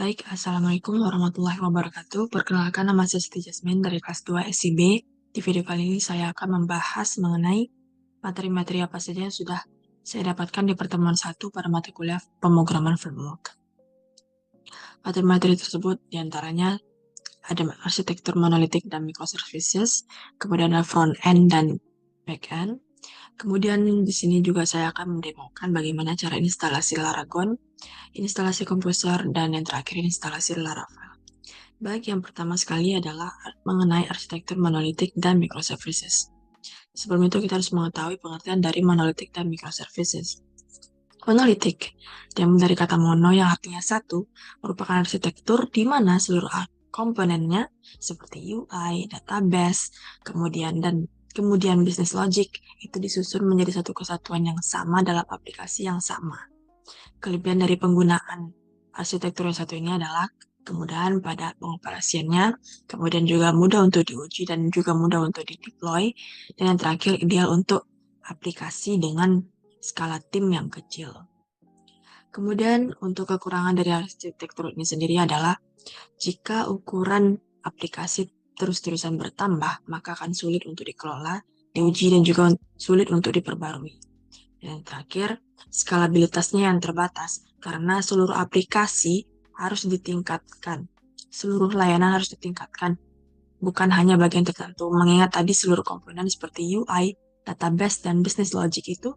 Baik, Assalamualaikum warahmatullahi wabarakatuh. Perkenalkan, nama saya Siti Jasmine dari kelas 2 SIB. Di video kali ini saya akan membahas mengenai materi-materi apa saja yang sudah saya dapatkan di pertemuan 1 pada mata kuliah pemrograman framework. Materi-materi tersebut diantaranya ada arsitektur monolitik dan microservices, kemudian ada front-end dan back-end. Kemudian di sini juga saya akan mendemokan bagaimana cara instalasi Laragon, instalasi komposer, dan yang terakhir instalasi Laravel. Baik, yang pertama sekali adalah mengenai arsitektur monolitik dan microservices. Sebelum itu kita harus mengetahui pengertian dari monolitik dan microservices. Monolitik diambil dari kata mono yang artinya satu, merupakan arsitektur di mana seluruh komponennya seperti UI, database, kemudian business logic itu disusun menjadi satu kesatuan yang sama dalam aplikasi yang sama. Kelebihan dari penggunaan arsitektur yang satu ini adalah kemudahan pada pengoperasiannya, kemudian juga mudah untuk diuji dan juga mudah untuk dideploy, dan yang terakhir ideal untuk aplikasi dengan skala tim yang kecil. Kemudian untuk kekurangan dari arsitektur ini sendiri adalah jika ukuran aplikasi terus-terusan bertambah, maka akan sulit untuk dikelola, diuji, dan juga sulit untuk diperbarui. Dan yang terakhir, skalabilitasnya yang terbatas, karena seluruh aplikasi harus ditingkatkan. Seluruh layanan harus ditingkatkan, bukan hanya bagian tertentu. Mengingat tadi seluruh komponen seperti UI, database, dan business logic itu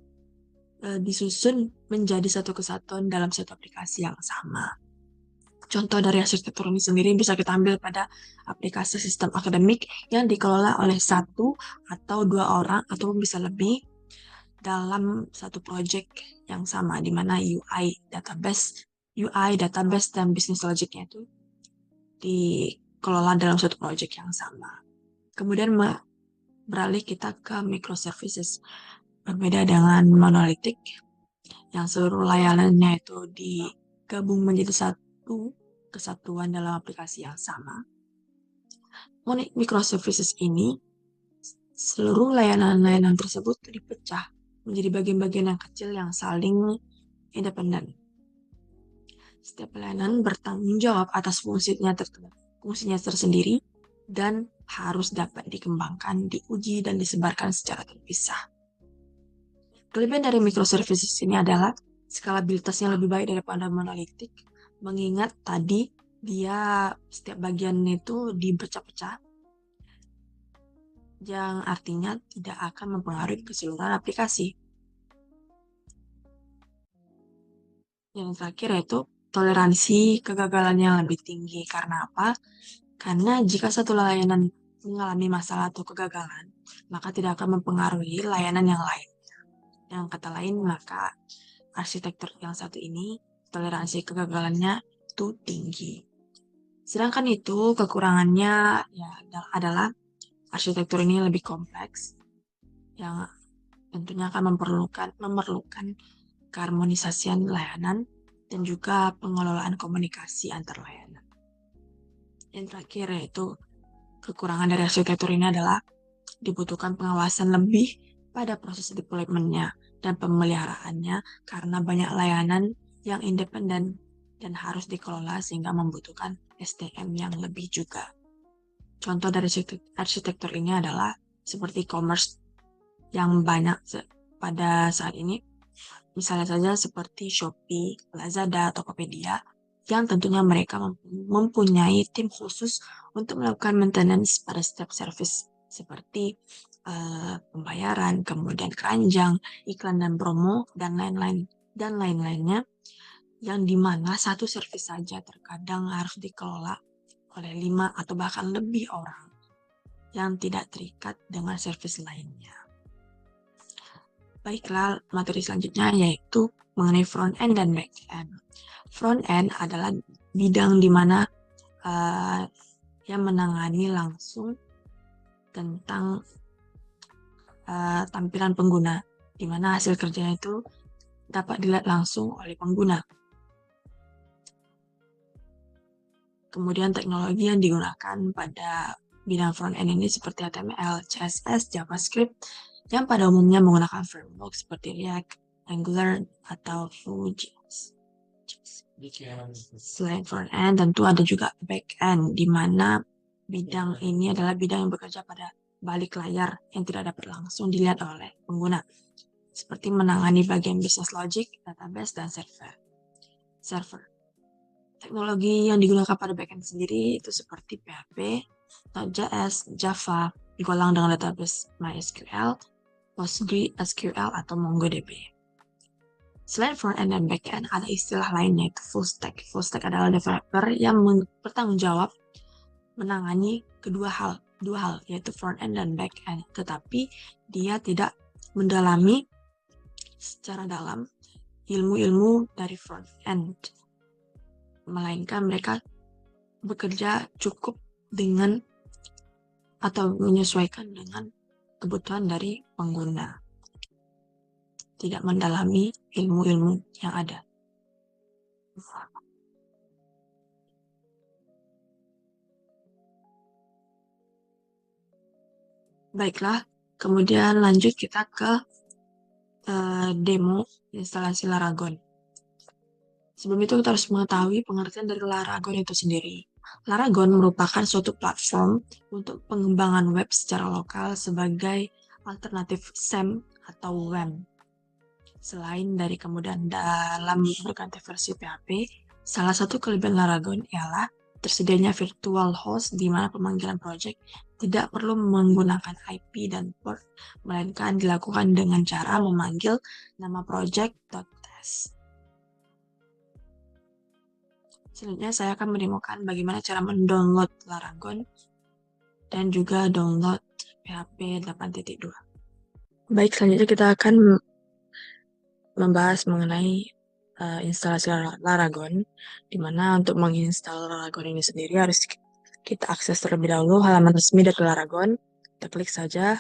disusun menjadi satu kesatuan dalam satu aplikasi yang sama. Contoh dari arsitektur ini sendiri bisa kita ambil pada aplikasi sistem akademik yang dikelola oleh satu atau dua orang, atau bisa lebih, dalam satu project yang sama, di mana database, dan business logic-nya itu dikelola dalam satu project yang sama. Kemudian beralih kita ke microservices. Berbeda dengan monolitik, yang seluruh layanannya itu digabung menjadi satu kesatuan dalam aplikasi yang sama. Microservices ini, seluruh layanan-layanan tersebut dipecah menjadi bagian-bagian yang kecil yang saling independen. Setiap layanan bertanggung jawab atas fungsinya tersendiri dan harus dapat dikembangkan, diuji, dan disebarkan secara terpisah. Kelebihan dari microservices ini adalah skalabilitasnya lebih baik daripada monolitik, mengingat tadi dia setiap bagian itu dipecah-pecah, yang artinya tidak akan mempengaruhi keseluruhan aplikasi. Yang terakhir yaitu toleransi kegagalan yang lebih tinggi. Karena apa? Karena jika satu layanan mengalami masalah atau kegagalan, maka tidak akan mempengaruhi layanan yang lain. Yang kata lain, maka arsitektur yang satu ini, toleransi kegagalannya itu tinggi. Sedangkan itu, kekurangannya ya adalah arsitektur ini lebih kompleks, yang tentunya akan memerlukan keharmonisasian layanan dan juga pengelolaan komunikasi antar layanan. Yang terakhir yaitu kekurangan dari arsitektur ini adalah dibutuhkan pengawasan lebih pada proses deployment-nya dan pemeliharaannya karena banyak layanan yang independen dan harus dikelola sehingga membutuhkan SDM yang lebih juga. Contoh dari arsitektur ini adalah seperti e-commerce yang banyak pada saat ini. Misalnya saja seperti Shopee, Lazada, Tokopedia, yang tentunya mereka mempunyai tim khusus untuk melakukan maintenance pada setiap service seperti pembayaran, kemudian keranjang, iklan dan promo, dan lain-lainnya, yang dimana satu service saja terkadang harus dikelola oleh 5 atau bahkan lebih orang yang tidak terikat dengan service lainnya. Baiklah, materi selanjutnya yaitu mengenai front-end dan back-end. Front-end adalah bidang di mana yang menangani langsung tentang tampilan pengguna, di mana hasil kerjanya itu dapat dilihat langsung oleh pengguna. Kemudian teknologi yang digunakan pada bidang front-end ini seperti HTML, CSS, JavaScript, yang pada umumnya menggunakan framework seperti React, Angular, atau Vue.js. Selain front end, tentu ada juga back end, di mana bidang ini adalah bidang yang bekerja pada balik layar yang tidak dapat langsung dilihat oleh pengguna, seperti menangani bagian business logic, database, dan server. Teknologi yang digunakan pada backend sendiri itu seperti PHP, Node.js, Java, digolang dengan database MySQL, PostgreSQL, atau MongoDB. Selain front-end dan back-end, ada istilah lainnya yaitu full stack. Full stack adalah developer yang bertanggung jawab menangani dua hal, yaitu front-end dan back-end. Tetapi dia tidak mendalami secara dalam ilmu-ilmu dari front-end, melainkan mereka bekerja cukup dengan atau menyesuaikan dengan kebutuhan dari pengguna, tidak mendalami ilmu-ilmu yang ada. Baiklah, kemudian lanjut kita ke demo instalasi Laragon. Sebelum itu kita harus mengetahui pengertian dari Laragon itu sendiri. Laragon merupakan suatu platform untuk pengembangan web secara lokal sebagai alternatif SAM atau WAM. Selain dari kemudahan dalam berganti versi PHP, salah satu kelebihan Laragon ialah tersedianya virtual host di mana pemanggilan project tidak perlu menggunakan IP dan port, melainkan dilakukan dengan cara memanggil nama project.test. Selanjutnya saya akan mendemokan bagaimana cara mendownload Laragon dan juga download PHP 8.2. Baik, selanjutnya kita akan membahas mengenai instalasi Laragon, di mana untuk menginstal Laragon ini sendiri harus kita akses terlebih dahulu halaman resmi dari Laragon. Kita klik saja.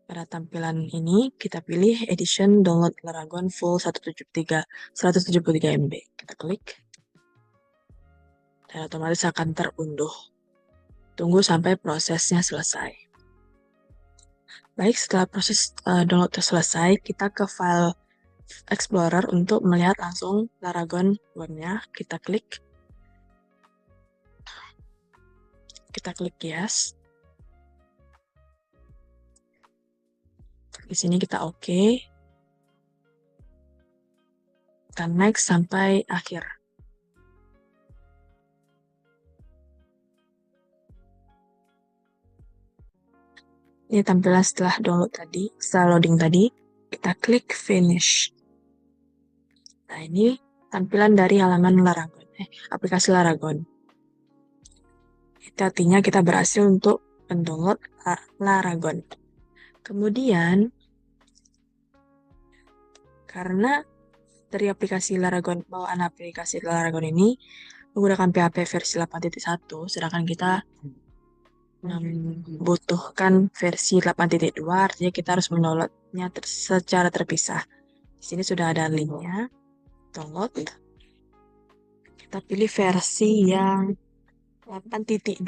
Pada tampilan ini, kita pilih Edition Download Laragon Full 173 MB. Kita klik. Dan otomatis akan terunduh. Tunggu sampai prosesnya selesai. Baik, setelah proses download selesai, kita ke file Explorer untuk melihat langsung Laragon webnya. Kita klik yes. Di sini kita oke. Kita next sampai akhir. Ini tampilan setelah download tadi, setelah loading tadi, kita klik finish. Nah, ini tampilan dari halaman Laragon, aplikasi Laragon. Itu artinya kita berhasil untuk mendownload Laragon. Kemudian, karena dari aplikasi Laragon, bawaan aplikasi Laragon ini menggunakan PHP versi 8.1, sedangkan kita membutuhkan versi 8.2, artinya kita harus mendownloadnya secara terpisah. Di sini sudah ada linknya, download. Kita pilih versi yang 8.2,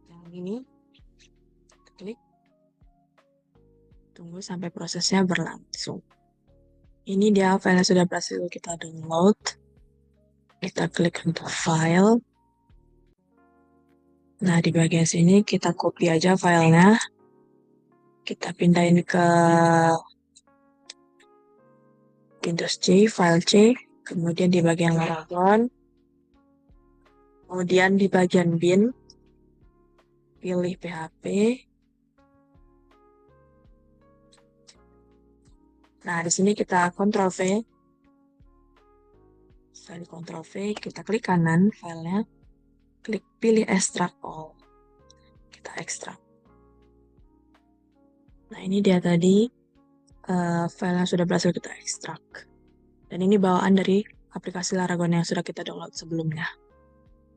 yang ini, kita klik, tunggu sampai prosesnya berlangsung. Ini dia file yang sudah berhasil kita download. Kita klik untuk file. Nah, di bagian sini kita copy aja filenya. Kita pindahin ke Windows C, file C, kemudian di bagian Laragon, kemudian di bagian bin, pilih PHP. Nah, di sini kita Ctrl V. Setelah di Ctrl V, kita klik kanan filenya, klik pilih extract all. Kita ekstrak. Nah, ini dia tadi file yang sudah berhasil kita ekstrak. Dan ini bawaan dari aplikasi Laragon yang sudah kita download sebelumnya.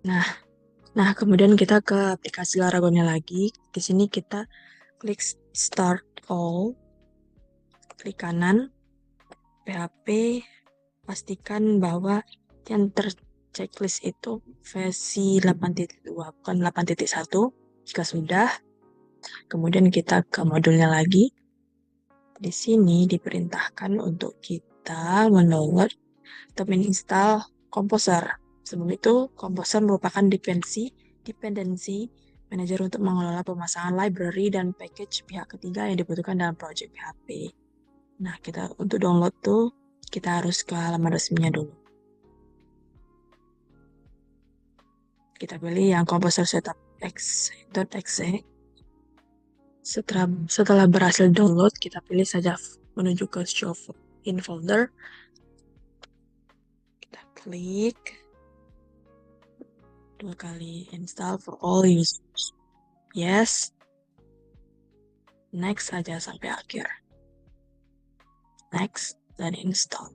Nah, kemudian kita ke aplikasi Laragonnya lagi. Di sini kita klik Start All. Klik kanan, PHP, pastikan bahwa yang terchecklist itu versi 8.2, bukan 8.1. Jika sudah, kemudian kita ke modulnya lagi. Di sini diperintahkan untuk kita mendownload atau menginstal Composer. Sebelum itu, Composer merupakan dependensi manager untuk mengelola pemasangan library dan package pihak ketiga yang dibutuhkan dalam project PHP. Nah, kita untuk download tuh kita harus ke halaman resminya dulu. Kita pilih yang Composer setup.exe. Setelah berhasil download, kita pilih saja menuju ke show in folder. Kita klik 2 kali install for all users. Yes. Next saja sampai akhir. Next, dan install.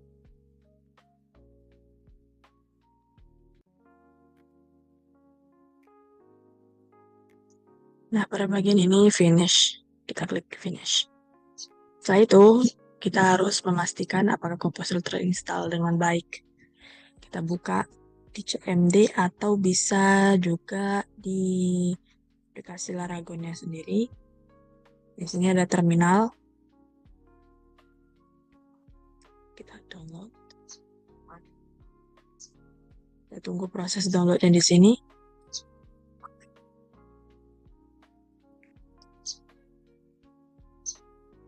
Nah, pada bagian ini finish. Kita klik finish. Setelah itu, kita harus memastikan apakah Composer terinstall dengan baik. Kita buka di CMD atau bisa juga di aplikasi Laragonnya sendiri. Di sini ada terminal. Kita download. Kita tunggu proses downloadnya di sini.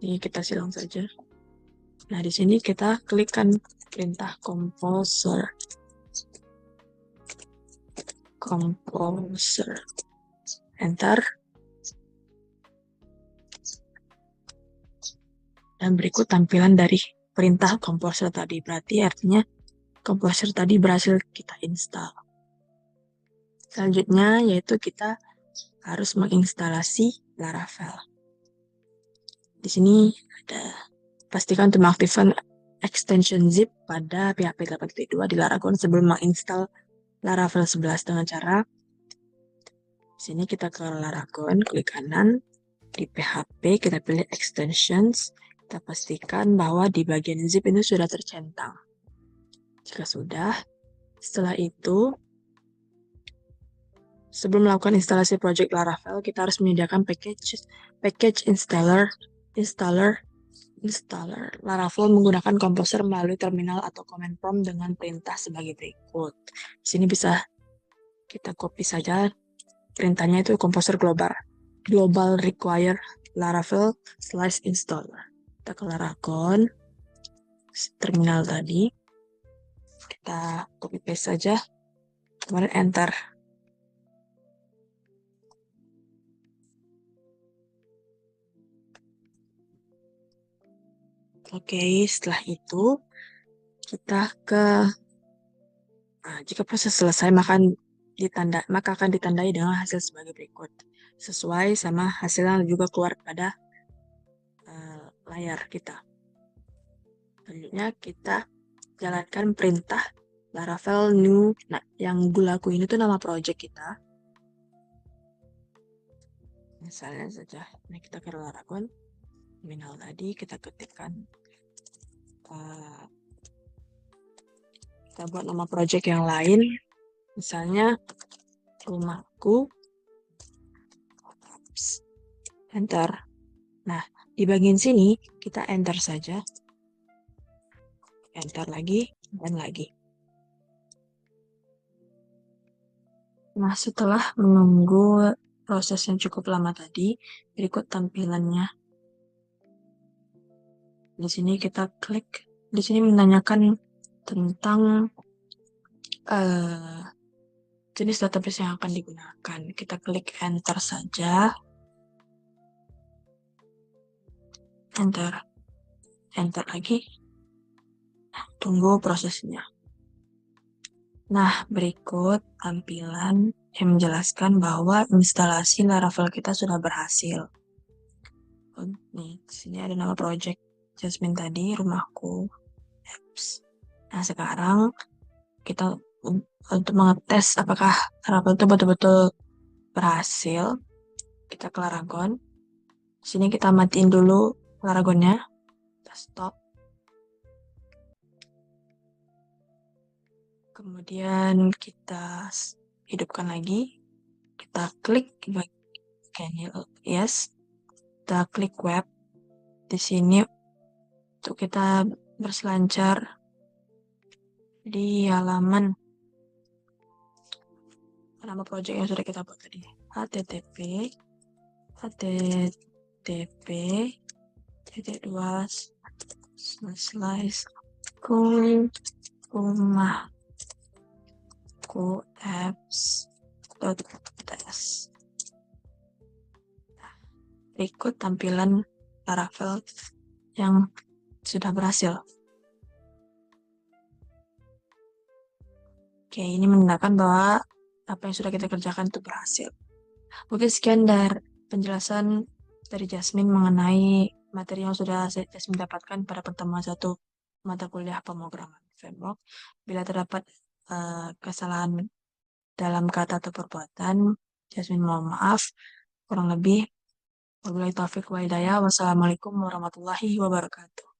Ini kita silang saja. Nah, di sini kita klikkan perintah Composer. Enter. Dan berikut tampilan dari perintah Composer tadi. Berarti artinya Composer tadi berhasil kita install. Selanjutnya yaitu kita harus menginstalasi Laravel. Di sini ada pastikan untuk mengaktifkan extension zip pada PHP 8.2 di Laragon sebelum menginstal Laravel 11 dengan cara di sini kita ke Laragon, klik kanan, di PHP kita pilih extensions, kita pastikan bahwa di bagian zip ini sudah tercentang. Jika sudah, setelah itu sebelum melakukan instalasi project Laravel, kita harus menyediakan package installer Laravel menggunakan Composer melalui terminal atau command prompt dengan perintah sebagai berikut. Di sini bisa kita copy saja perintahnya itu Composer global require Laravel /installer. Kita ke Laragon, terminal tadi, kita copy paste saja, kemudian enter. Oke, setelah itu kita jika proses selesai maka akan ditandai dengan hasil sebagai berikut. Sesuai sama hasil yang juga keluar pada layar kita. Selanjutnya kita jalankan perintah Laravel new. Nah, yang Gulaku ini tuh nama project kita. Misalnya saja, ini kita ke Laragon, terminal tadi kita ketikkan. Kita buat nama project yang lain, misalnya rumahku. Enter. Nah, di bagian sini kita enter saja. Enter lagi dan lagi. Nah, setelah menunggu proses yang cukup lama tadi, berikut tampilannya. Di sini kita klik. Di sini menanyakan tentang jenis database yang akan digunakan. Kita klik enter saja. Enter. Enter lagi. Tunggu prosesnya. Nah, berikut tampilan yang menjelaskan bahwa instalasi Laravel kita sudah berhasil. Nih, di sini ada nama project Jasmine tadi, rumahku, apps. Nah, sekarang kita untuk mengetes apakah Laravel itu betul-betul berhasil, kita ke Laragon. Di sini kita matiin dulu Laragonnya, kita stop. Kemudian kita hidupkan lagi, kita klik bagian yes, kita klik web. Di sini Untuk kita berselancar di halaman nama project yang sudah kita buat tadi. http titik dua slash rumahku apps.ts. Berikut tampilan Laravel yang sudah berhasil. Oke, ini menandakan bahwa apa yang sudah kita kerjakan itu berhasil. Mungkin sekian dari penjelasan dari Jasmine mengenai materi yang sudah Jasmine dapatkan pada pertemuan satu mata kuliah pemrograman framework. Bila terdapat kesalahan dalam kata atau perbuatan, Jasmine mohon maaf. Kurang lebih, wabillahi taufiq wa hidayah. Wassalamualaikum warahmatullahi wabarakatuh.